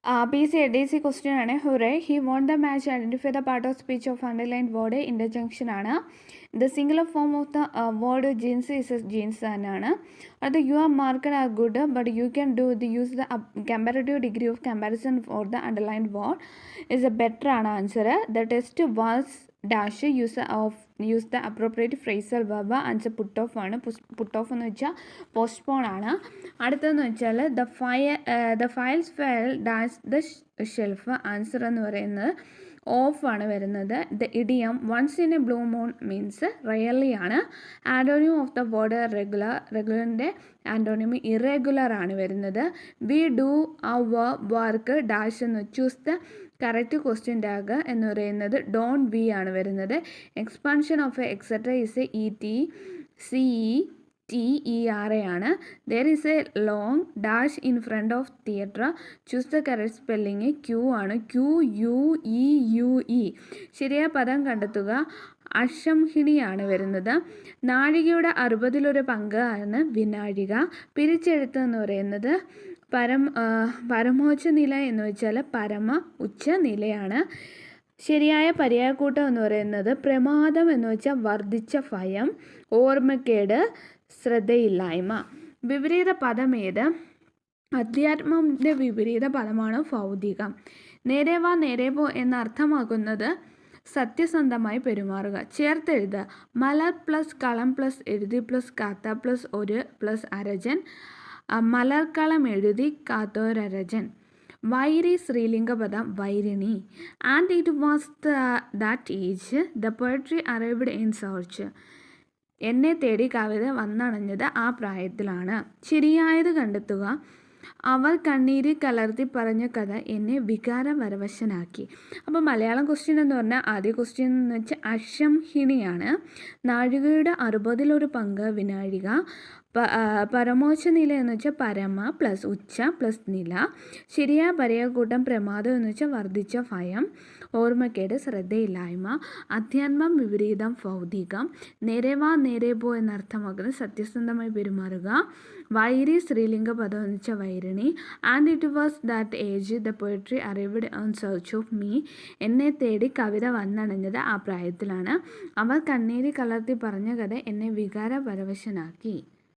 PCDC question ആണ്. Hooray, he won the match. Identify the part of speech of underlined word. Interjunction ആണ്. The singular form of the word jeans is jeans ആണ്. അത് you are marked are good, but you can use the comparative degree of comparison for the underlined word is a better ആണ് answer. The test was dash use the appropriate phrasal verb. Answer put off ആണ്. Put off എന്ന് വെച്ചാൽ postpone ആണ്. അടുത്തതെന്ന് വെച്ചാൽ the files fell dash the shelf. Answer എന്ന് പറയുന്നത് off ആണ് വരുന്നത്. The idiom once in a blue moon means rarely ആണ്. ആൻറ്റോണിയം ഓഫ് ദ വേർഡ് റെഗുലറിൻ്റെ ആൻറ്റോണിയം ഇറെഗുലർ ആണ് വരുന്നത്. We do our work dash എന്ന് choose the correct question tag എന്ന് പറയുന്നത് ഡോൺ വി ആണ് വരുന്നത്. Expansion of etcetera is CETERA ആണ്. There is a long dash in front of theatre. Choose the correct spelling queue ആണ്. QUEUE. ശരിയായ പദം കണ്ടെത്തുക. അശംഹിണിയാണ് വരുന്നത്. നാഴികയുടെ 60 പങ്ക് ആണ് വിനാഴിക. പിരിച്ചെഴുത്ത് എന്ന് പറയുന്നത് പരമോച്ച നില എന്ന് വെച്ചാൽ പരമ ഉച്ച നിലയാണ്. ശരിയായ പര്യായക്കൂട്ടം എന്ന് പറയുന്നത് പ്രമാദം എന്ന് വെച്ചാൽ വർദ്ധിച്ച ഭയം, ഓർമ്മക്കേട്, ശ്രദ്ധയില്ലായ്മ. വിപരീത പദം ഏത്? അധ്യാത്മത്തിൻ്റെ വിപരീത പദമാണ് ഭൗതികം. നേരെ വാ നേരെ പോ എന്നർത്ഥമാക്കുന്നത് സത്യസന്ധമായി പെരുമാറുക. ചേർത്തെഴുതുക. മലർ പ്ലസ് കളം പ്ലസ് എഴുതി പ്ലസ് കാത്ത പ്ലസ് ഒരു പ്ലസ് അരജൻ. മലർക്കളം എഴുതി കാത്തോരരജൻ. വൈരി സ്ത്രീലിംഗ പദം വൈരിണി. And it was that age the poetry arrived in search. എന്നെ തേടി കവിത വന്നണഞ്ഞത് ആ പ്രായത്തിലാണ്. ശരിയായത് കണ്ടെത്തുക. അവർ കണ്ണീരിൽ കലർത്തി പറഞ്ഞ കഥ എന്നെ വികാരപരവശനാക്കി. അപ്പോൾ മലയാളം ക്വസ്റ്റ്യൻ എന്ന് പറഞ്ഞാൽ ആദ്യ ക്വസ്റ്റ്യൻ എന്ന് വെച്ചാൽ അശംഹിണിയാണ്. നാഴികയുടെ 60 പങ്ക് വിനാഴിക. പരമോച്ച നില എന്ന് വെച്ചാൽ പരമ പ്ലസ് ഉച്ച പ്ലസ് നില. ശരിയായ പര്യായക്കൂട്ടം പ്രമാദം എന്ന് വെച്ചാൽ വർദ്ധിച്ച ഭയം, ഓർമ്മക്കേട്, ശ്രദ്ധയില്ലായ്മ. അധ്യാത്മം വിപരീതം ഭൗതികം. നേരെ വാ നേരെ പോ എന്നർത്ഥമാക്കുന്നത് സത്യസന്ധമായി പെരുമാറുക. വൈരി സ്ത്രീലിംഗ പദം എന്ന് വെച്ചാൽ വൈരിണി. And it was that age the poetry arrived on search of me. എന്നെ തേടി കവിത വന്നണഞ്ഞത് ആ പ്രായത്തിലാണ്. അവർ കണ്ണീര് കലർത്തി പറഞ്ഞ കഥ എന്നെ വികാരപരവശനാക്കി.